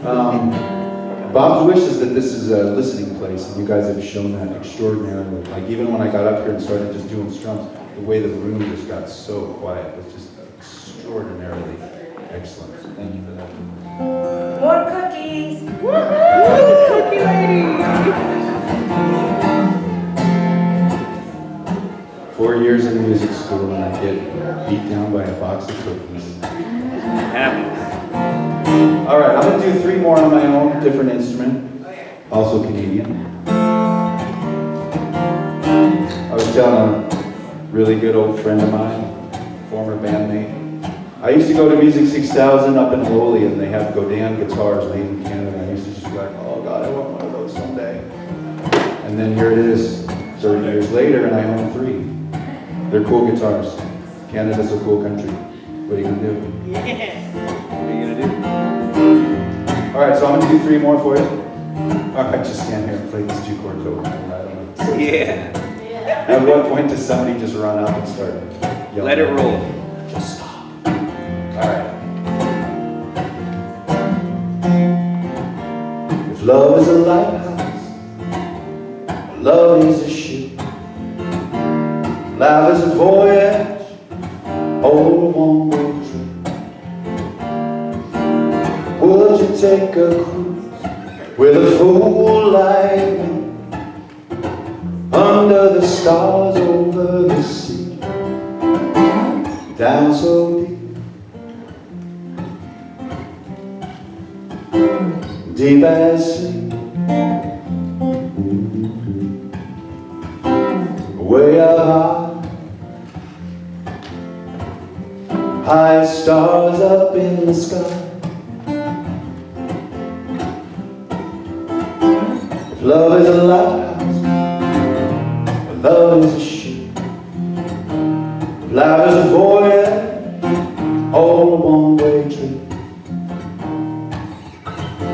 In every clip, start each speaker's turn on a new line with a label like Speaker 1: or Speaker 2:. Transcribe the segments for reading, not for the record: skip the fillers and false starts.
Speaker 1: Bob's wish is that this is a listening place, and you guys have shown that extraordinarily. Like, even when I got up here and started just doing strums, the way the room just got so quiet. It was just extraordinarily excellent. So thank you for that.
Speaker 2: More cookies!
Speaker 3: Woohoo! Cookie lady!
Speaker 1: 4 years in music school, and I get beat down by a box of cookies. All right, I'm gonna do 3 more on my own, different instrument, also Canadian. I was telling a really good old friend of mine, former bandmate, I used to go to Music 6000 up in Lowly, and they have Godin guitars made in Canada. I used to just be like, oh God, I want one of those someday. And then here it is, 30 years later, and I own 3. They're cool guitars. Canada's a cool country. What are you gonna do?
Speaker 3: Yes.
Speaker 1: What are you gonna do? All right, so I'm gonna do 3 more for you. All right, just stand here and play these 2 chords over.
Speaker 3: Yeah.
Speaker 1: At what point does somebody just run out and start yelling?
Speaker 3: Let it roll.
Speaker 1: Just stop. All right. If love is a lighthouse, love is a ship, life is a voyage, or a one-way trip, would you take a cruise with a fool like me, under the stars over the sea, down so deep, deep as sea, way up high, high as stars up in the sky. If love is a lighthouse, love is a ship, life is a voyage, or a one-way trip,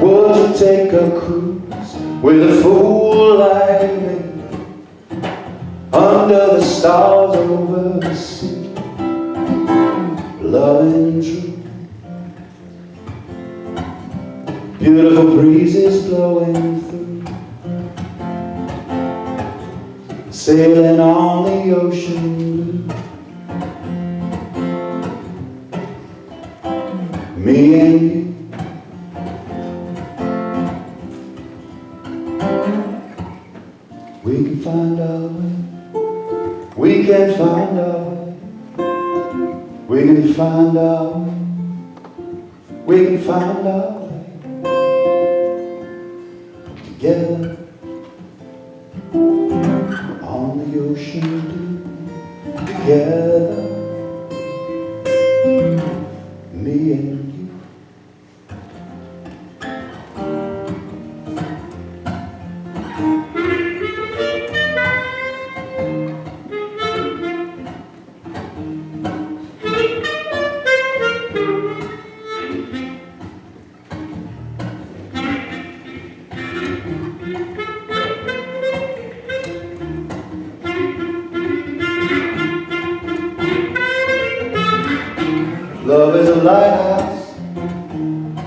Speaker 1: would you take a cruise with a fool like me, under the stars over the sea, loving true, beautiful breezes blowing through, sailing on the ocean blue, me and you. We can find our way, we can find our way, we can find our way, we can find our way, together on the ocean blue, together, me and you. Love is a lighthouse,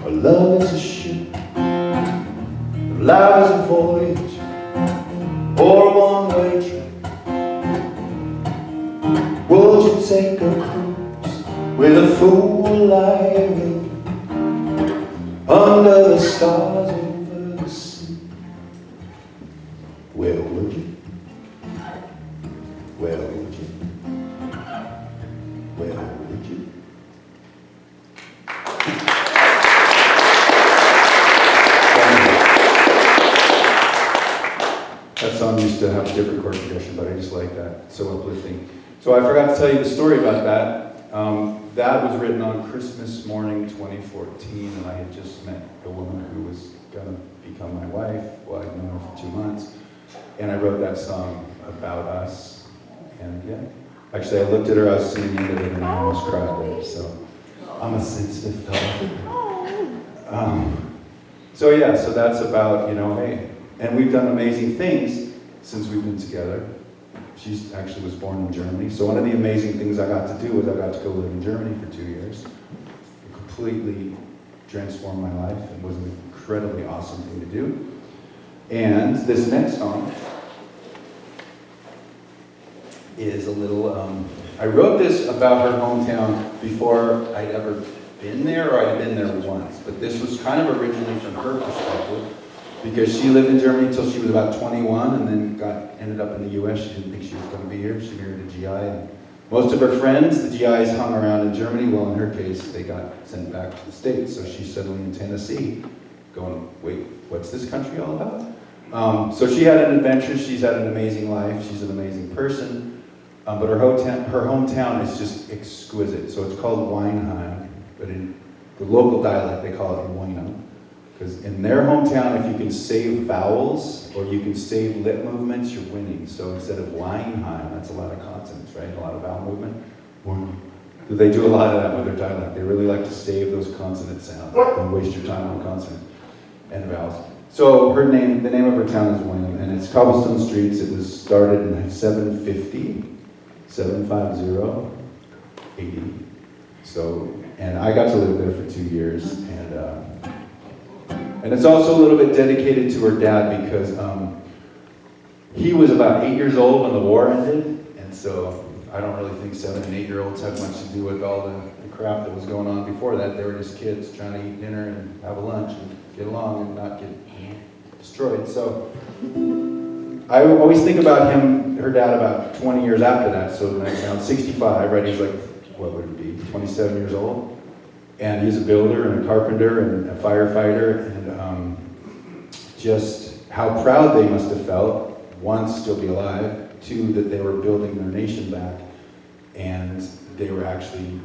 Speaker 1: or love is a ship, life is a voyage, or a one-way trip, would you take a cruise with a fool like me, under the stars over the sea? Where would you? Where would you? Where would you? That song used to have a different chord progression, but I just like that. It's so uplifting. So I forgot to tell you the story about that. That was written on Christmas morning 2014, and I had just met a woman who was going to become my wife. Well, I'd known her for 2 months. And I wrote that song about us. And yeah, actually I looked at her, I was singing the end of it, and I almost cried there. So I'm a sensitive fella. So yeah, so that's about, hey. And we've done amazing things since we've been together. She actually was born in Germany. So one of the amazing things I got to do was I got to go live in Germany for 2 years. Completely transformed my life and was an incredibly awesome thing to do. And this next song is a little, I wrote this about her hometown before I'd ever been there, or I'd been there once. But this was kind of originally from her perspective, because she lived in Germany until she was about 21, and then ended up in the US. She didn't think she was going to be here. She married a GI. And most of her friends, the GIs, hung around in Germany. Well, in her case, they got sent back to the States. So she's suddenly in Tennessee going, wait, what's this country all about? So she had an adventure. She's had an amazing life. She's an amazing person. But her hometown is just exquisite. So it's called Weinheim, but in the local dialect, they call it Hoquiam. Because in their hometown, if you can save vowels or you can save lip movements, you're winning. So instead of Weinheim, that's a lot of consonants, right? A lot of vowel movement. So they do a lot of that with their dialect. They really like to save those consonant sounds. Don't waste your time on consonants and vowels. So the name of her town is Hoquiam, and it's cobblestone streets. It was started in 750, 80. So, and I got to live there for 2 years, and it's also a little bit dedicated to her dad because he was about 8 years old when the war ended, and so I don't really think 7 and 8 year olds had much to do with all the crap that was going on before that. They were just kids trying to eat dinner and have a lunch and get along and not get destroyed. So I always think about her dad about 20 years after that, so around 65, right? He's like, what would it be, 27 years old? And he's a builder and a carpenter and a firefighter, and just how proud they must have felt, one, to still be alive, two, that they were building their nation back, and they were actually,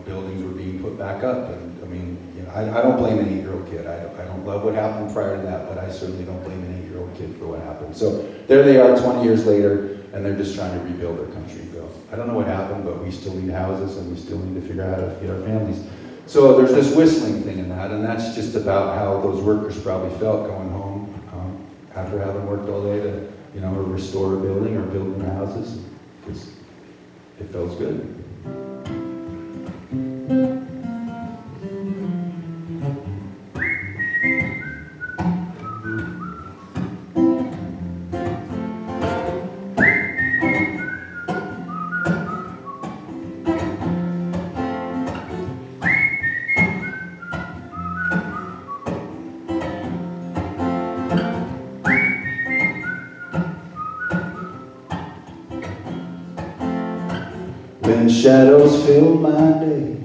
Speaker 1: buildings were being put back up. And I mean, I don't blame an 8-year-old kid. I don't love what happened prior to that, but I certainly don't blame an 8-year-old kid for what happened. So there they are 20 yeyears later, and they're just trying to rebuild their country. I don't know what happened, but we still need houses, and we still need to figure out how to feed our families. So there's this whistling thing in that, and that's just about how those workers probably felt going home after having worked all day to, restore a building or build new houses, because it feels good. When shadows fill my day,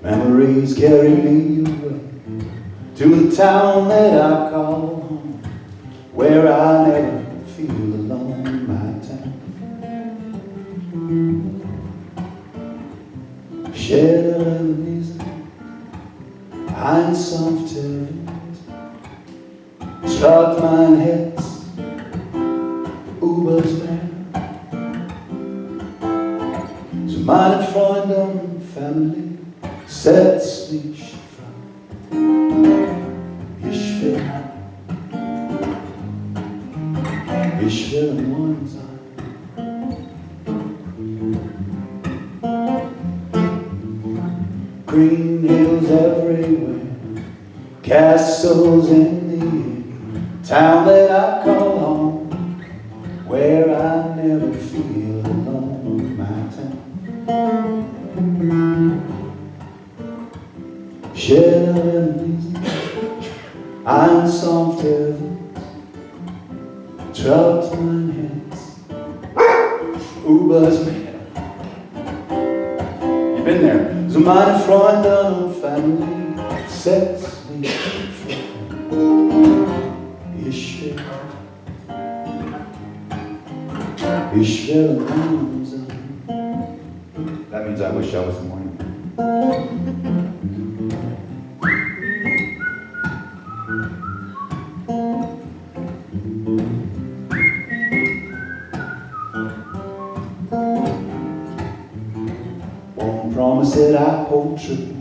Speaker 1: memories carry me away to the town that I call home, where I never feel alone, my town. Shadow lesen, einsam schaut mein Herz übers Meer. Meine Freunde und Family setzt mich frei. Ich will ein Mann sein. Green hills everywhere, castles in the air, town that I call home, where I never feel alone, my town. Schöne Wiesen, einsam traut mein Herz übers Meer. You've been there. So meine Freunde und Family setzt mich frei. Ich will ein Mann sein. That means I wish I was more. Won't promise that I hold true.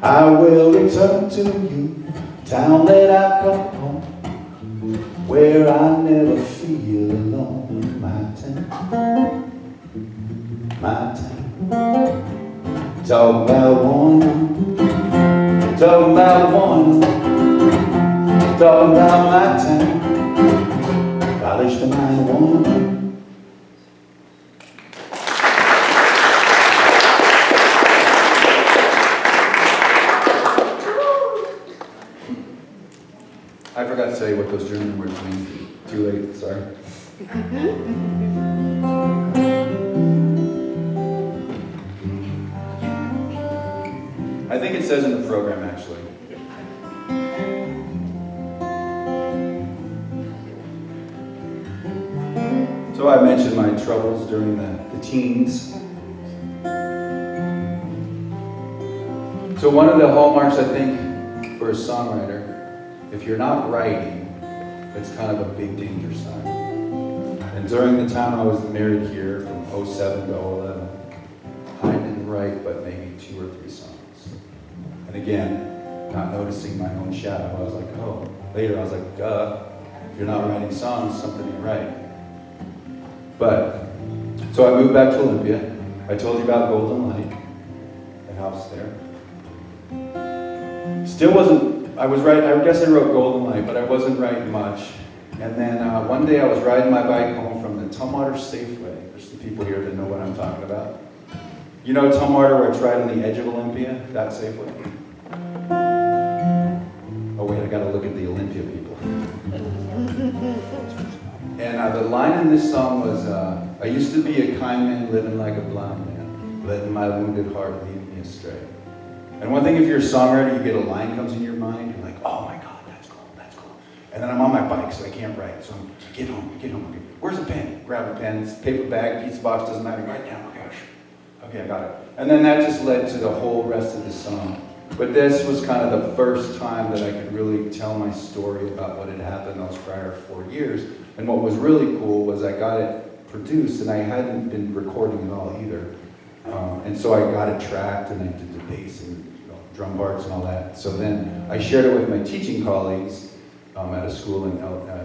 Speaker 1: I will return to you, town that I call home, where I never feel alone, my town. My town. Talk about one, talking about one, talking about my time. Polish the mind one. I forgot to say what those German words mean. Too late, sorry. I think it says in the program, actually. So I mentioned my troubles during the teens. So one of the hallmarks, I think, for a songwriter, if you're not writing, it's kind of a big danger sign. And during the time I was married here, from 07 to 11, I didn't write but maybe 2 or 3 songs. And again, not noticing my own shadow, I was like, oh. Later I was like, duh, if you're not writing songs, something ain't right. But, so I moved back to Olympia. I told you about Golden Light, the house there. Still wasn't, I was writing, I guess I wrote Golden Light, but I wasn't writing much. And then one day I was riding my bike home from the Tumwater Safeway. There's some people here that know what I'm talking about. You know Tumwater, where it's right on the edge of Olympia, that Safeway? Oh wait, I gotta look at the Olympia people. And the line in this song was, I used to be a kind man living like a blind man, letting my wounded heart lead me astray. And one thing, if you're a songwriter, you get a line comes in your mind, you're like, oh my God, that's cool, that's cool. And then I'm on my bike, so I can't write. So I get home, okay, where's a pen? Grab a pen, it's a paper bag, pizza box, doesn't matter, write down, okay, I got it. And then that just led to the whole rest of the song. But this was kind of the first time that I could really tell my story about what had happened those prior 4 years. And what was really cool was I got it produced, and I hadn't been recording at all either. And so I got it tracked, and I did the bass and drum parts and all that. So then I shared it with my teaching colleagues at a school in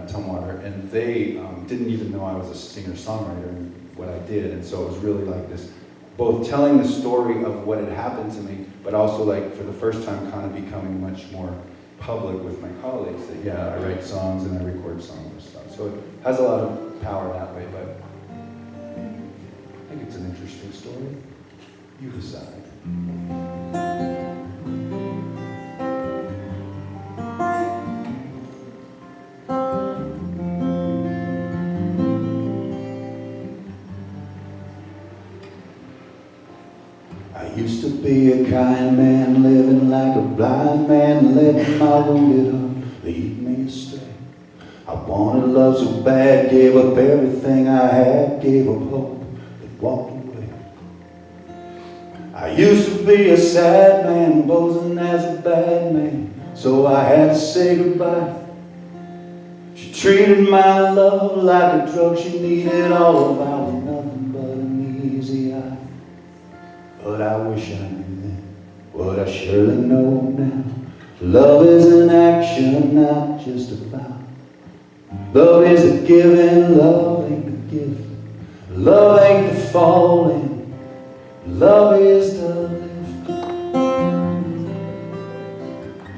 Speaker 1: Tumwater, and they didn't even know I was a singer-songwriter and what I did. And so it was really like this, both telling the story of what had happened to me, but also like for the first time kind of becoming much more public with my colleagues that yeah, I write songs and I record songs and stuff. So it has a lot of power that way, but I think it's an interesting story. You decide. I used to be a kind man, living like a blind man, letting my wounded heart lead me astray. I wanted love so bad, gave up everything I had, gave up hope, and walked away. I used to be a sad man, posing as a bad man, so I had to say goodbye. She treated my love like a drug she needed, all of I was nothing but an easy eye. But I wish I knew then what I surely know now. Love is an action, not just a vow. Love is the giving, love ain't the gift. Love ain't the falling, love is the lift.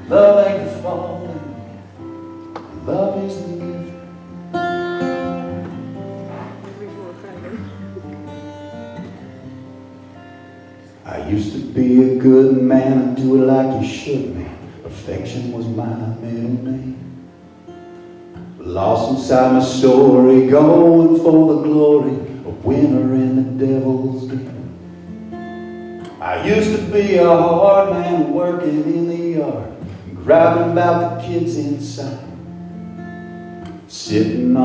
Speaker 1: Love ain't the falling, love is the lift. I used to be a good man, I'd do it like you should me. Perfection was my middle name. Lost inside my story, going for the glory, a winner in the devil's game. I used to be a hard man working in the yard, grabbing about the kids inside, sitting on